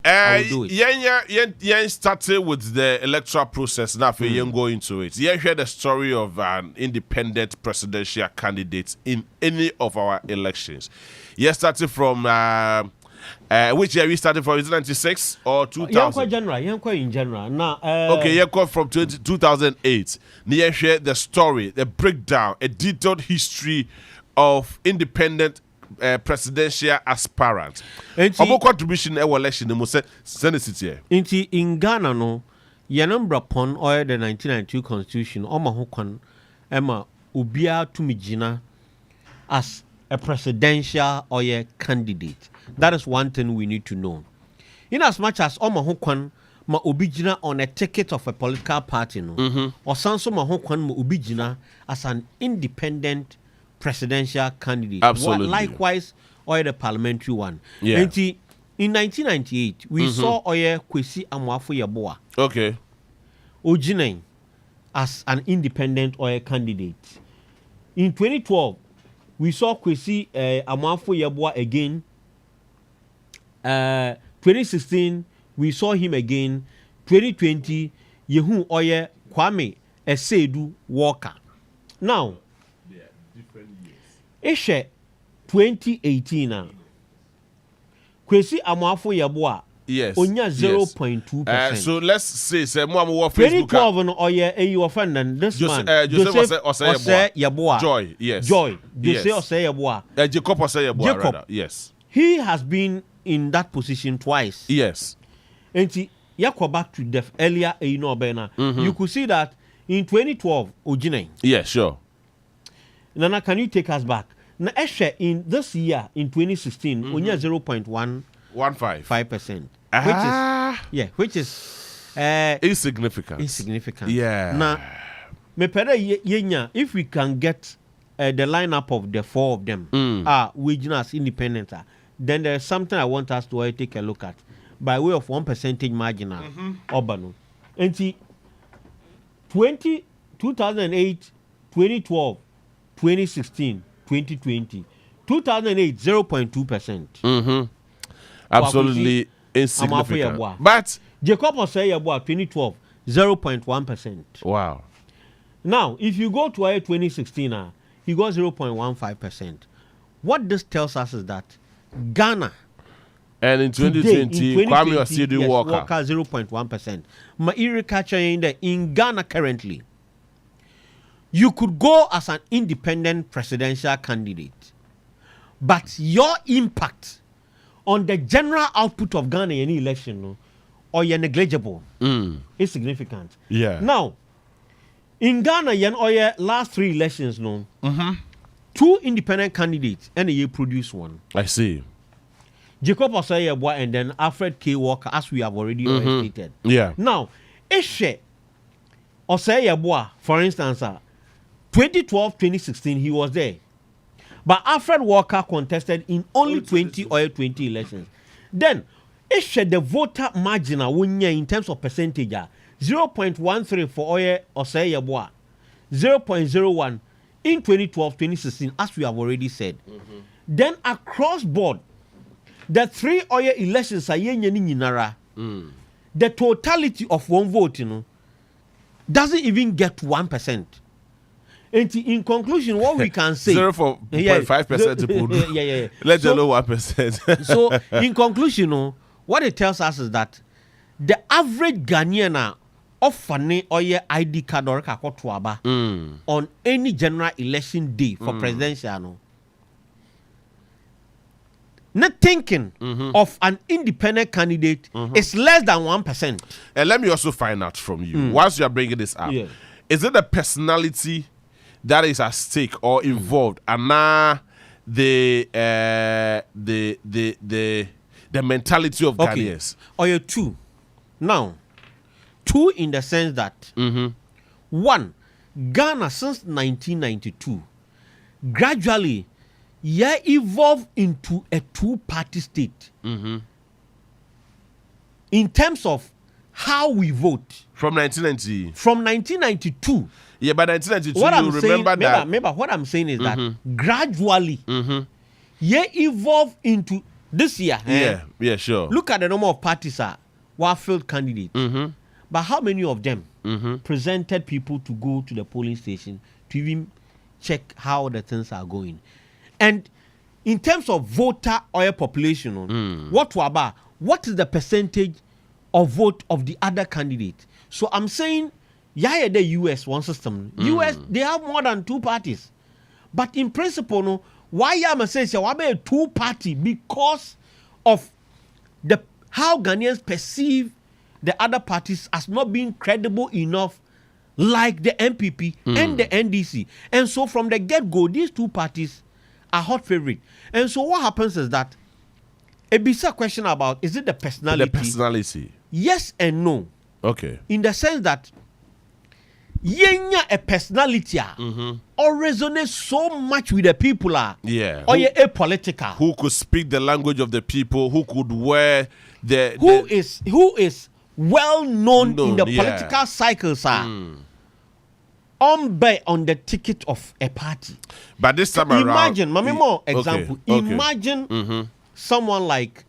I will do it. Yeah, started with the electoral process. Now, if you go into it, yeah, hear the story of an independent presidential candidate in any of our elections. Yeah, started from which year we started from? Is it 96 or 2000? In general. Now, okay, yeah, from 2008. Yeah, share the story, the breakdown, a detailed history of independent presidential aspirants. Our contribution to election, we say, send it here. In Ghana, no, number upon or the 1992 Constitution, Omahokon, Emma Ubia Tumijina as a presidential or a candidate. That is one thing we need to know. In as much as Omahokon ma obijina on a ticket of a political party, no, or Sanso Mahokon ma obijina as an independent presidential candidate. Absolutely. Likewise, or the parliamentary one. Yeah. And in 1998, we saw Oye Kwesi Amoafo Yeboah. Okay. Ojine as an independent Oye candidate. In 2012, we saw Kwesi Amoafo Yeboah again. 2016, we saw him again. 2020, Yehu Oye Kwame Esedu Walker. Now, Ishe 2018 now. Kwesi Amoafo Yeboah. Yes. Onya 0.2%. So let's say more Facebook. 2012 no oye you offend and this man. Joseph Osei Yeboah. Joy, yes. Joy. Joseph Yes. Osei Yeboah. Jacob Osei Yeboah, Jacob. rather. Yes. He has been in that position twice. Yes. And Yako back to the earlier you could see that in 2012 Ojine. Yeah, sure. Nana, can you take us back? Now, Eshe in this year, in 2016, only 0.15%. Which is insignificant. Insignificant. Yeah. Now, if we can get the lineup of the four of them, we as independent, then there's something I want us to take a look at by way of 1% marginal. Urbano. And see, 2008, 2012, 2016, 2020, 2008, 0.2%. Absolutely insignificant. But Jacob Osei Yeboah 2012, 0.1%. Wow. Now, if you go to 2016, he got 0.15%. What this tells us is that Ghana, and in 2020, Kwame Osedu Walker 0.1%. Mairi in Ghana currently, you could go as an independent presidential candidate, but your impact on the general output of Ghana in any election, or you're negligible, is significant. Yeah. Now, in Ghana, your last 3 elections, 2 independent candidates, and you produce one. I see. Jacob Osei Yeboah and then Alfred K. Walker, as we have already stated. Yeah. Now, Eshe Osei Yeboah, for instance, 2012, 2016, he was there. But Alfred Walker contested in only 20 or 20 elections. Then, Eshe the voter margin in terms of percentage, 0.13 for Osei Yeboah, 0.01 in 2012, 2016, as we have already said. Then, across board, the 3 oil elections are the totality of one vote, doesn't even get 1%. And in conclusion, what we can say 0.5%. Let's alone 1%. So, in conclusion, what it tells us is that the average Ghanaian often oil ID card or on any general election day for presidential. Not thinking of an independent candidate is less than 1%. And let me also find out from you, once you are bringing this up, is it the personality that is at stake or involved, and now the mentality of Ghanaians? Or you're 2. Now, 2 in the sense that 1, Ghana since 1992 gradually evolved into a 2-party state in terms of how we vote. From 1990. From 1992. Yeah, by 1992, what you remember that. Remember, what I'm saying is that gradually, evolved into this year. Yeah, sure. Look at the number of parties who are failed candidates. But how many of them presented people to go to the polling station to even check how the things are going? And in terms of voter oil population, what is the percentage of vote of the other candidate? So I'm saying, the US one system. US, they have more than 2 parties. But in principle, no, why am I saying a 2-party? Because of how Ghanaians perceive the other parties as not being credible enough, like the MPP and the NDC. And so from the get-go, these 2 parties are hot favorite. And so what happens is that a bizarre question about, is it the personality? The personality. Yes and no. Okay. In the sense that yenya a personality or resonates so much with the people or you're apolitical. Who could speak the language of the people, who could wear who is well known in the political cycles on the ticket of a party. But this time around, imagine, more example. Okay. Imagine someone like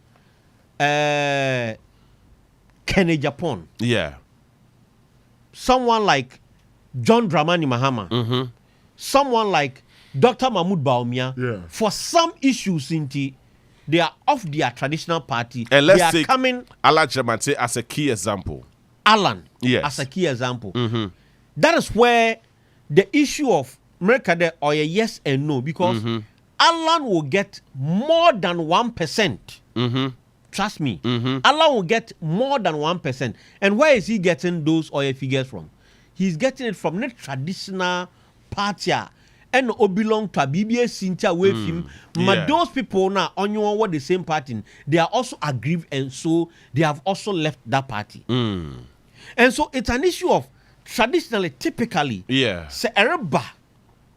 Kene Japan. Yeah. Someone like John Dramani Mahama. Someone like Dr. Mahmoud Bawumia. Yeah. For some issues, they are off their traditional party. And let's they are take coming. Alan Chamate as a key example. Alan, yes, as a key example. That is where the issue of America or a yes and no, because Alan will get more than 1%. Trust me. Alan will get more than 1%. And where is he getting those oil figures from? He's getting it from the traditional party and belong to a BBS Cynthia with him. But those people now on your the same party, they are also aggrieved, and so they have also left that party. And so it's an issue of traditionally, typically, say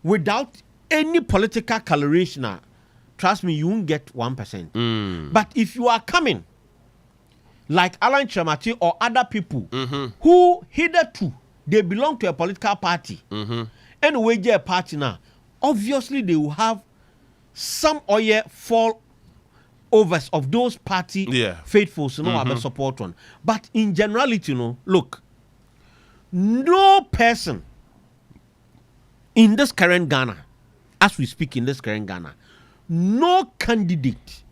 without any political coloration, trust me, you won't get 1%. But if you are coming like Alan Chamati or other people who hitherto they belong to a political party, and we get a party now, obviously they will have some fall overs of those party faithfuls, have a support one. But in generality, look, no person in this current Ghana, as we speak in this current Ghana, no candidate,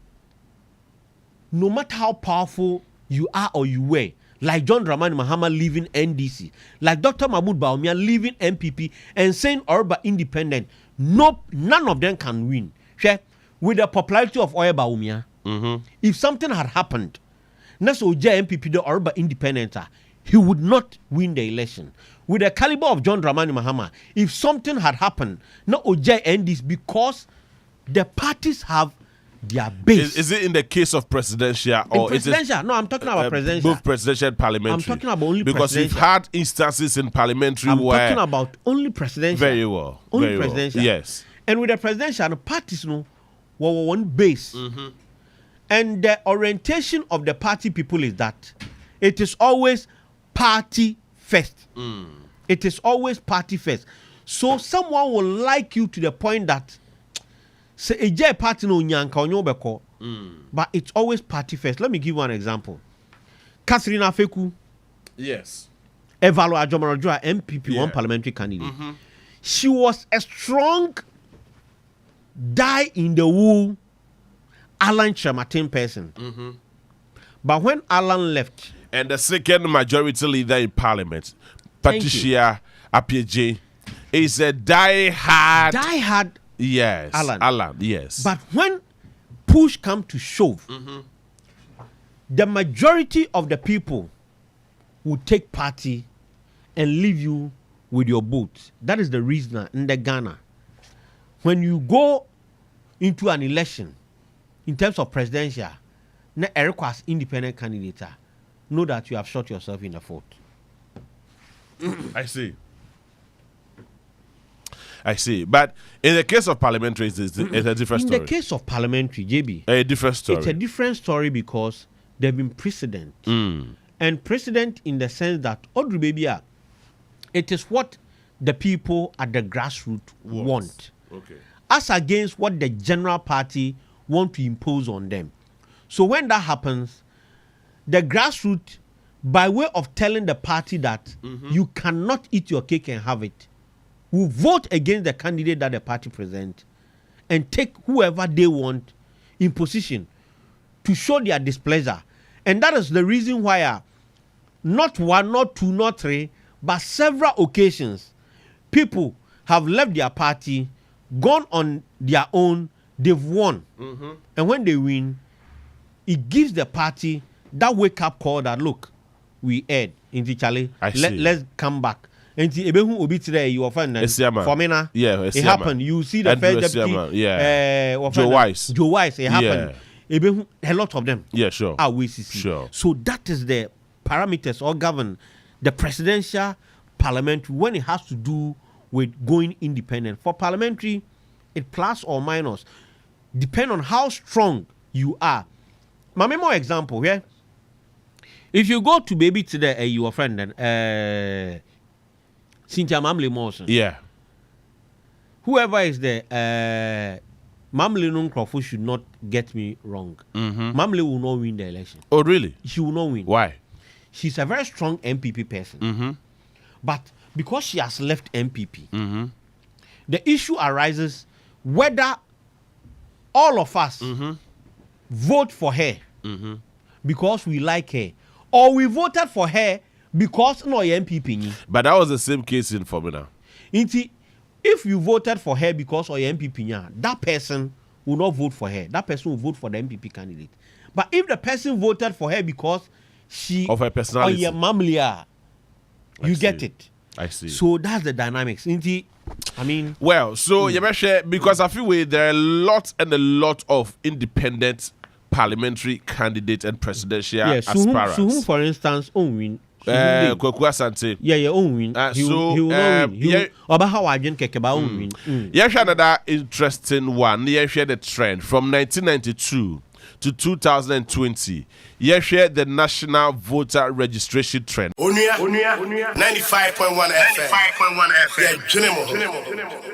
no matter how powerful you are or you were, like John Dramani Mahama leaving NDC, like Dr. Mahmoud Bawumia leaving MPP and saying Orba independent, none of them can win. With the popularity of Oya Bawumia, if something had happened, next Oja MPP the Orba independent, he would not win the election. With the caliber of John Dramani Mahama, if something had happened, no Oja NDC, because the parties have their base. Is it in the case of presidential or presidential? No, I'm talking about presidential. Both presidential and parliamentary. I'm talking about only because presidential. We've had instances in parliamentary where I'm talking about only presidential. Very well. Only very presidential. Well. Yes. And with the presidential, the parties were one base. And the orientation of the party people is that it is always party first. It is always party first. So someone will like you to the point that say a party no nyanka onyo beko, but it's always party first. Let me give you an example. Catherine Afeku, yes, Evalo Ajomarojua, MPP, one parliamentary candidate. She was a strong die in the wool Alan Chamatin person. But when Alan left, and the second majority leader in parliament, Patricia Appiaje, is a die-hard. Yes, Alan, yes. But when push come to shove, the majority of the people will take party and leave you with your vote. That is the reason in the Ghana, when you go into an election, in terms of presidential, na request independent candidate, know that you have shot yourself in the foot. I see. But in the case of parliamentary, it's a different story. In the case of parliamentary, JB, a different story. It's a different story because there have been precedent. And precedent in the sense that, Audrey Babia, it is what the people at the grassroots want. Okay. As against what the general party want to impose on them. So when that happens, the grassroots, by way of telling the party that you cannot eat your cake and have it, will vote against the candidate that the party present and take whoever they want in position to show their displeasure. And that is the reason why not one, not two, not three, but several occasions, people have left their party, gone on their own, they've won. And when they win, it gives the party that wake-up call that, look, we erred in the Charlie. Let's come back. And the Ebehu Obi today, you are finding for me now. Yeah, it happened. You see the first deputy, Joe Wise. Joe Wise, it happened. Ebehu, a lot of them. Yeah, sure. Are WCC. Sure. So that is the parameters or govern the presidential parliamentary when it has to do with going independent. For parliamentary, it plus or minus depend on how strong you are. My more example, yeah. If you go to baby today, your friend then Cynthia Mamle Morrison. Yeah. Whoever is there, Mamle Nunkrofo should not get me wrong. Mamle will not win the election. Oh, really? She will not win. Why? She's a very strong MPP person. But because she has left MPP, the issue arises whether all of us vote for her because we like her, or we voted for her because no MPP. But that was the same case in Formula. If you voted for her because or MPP, that person will not vote for her. That person will vote for the MPP candidate. But if the person voted for her because she of her personality, or mamlia, you get it. I see. So that's the dynamics. I mean, well, so because I feel there are a lot of independent parliamentary candidates and presidential aspirants. Suhum, for instance, win. Kwaku Asante. Yeah, win. He will not win. About how I didn't care about win. Here's another interesting one. Here's the trend from 1992 to 2020. Here's the national voter registration trend. Onua 95.1 FM. 95.1 FM. Yeah,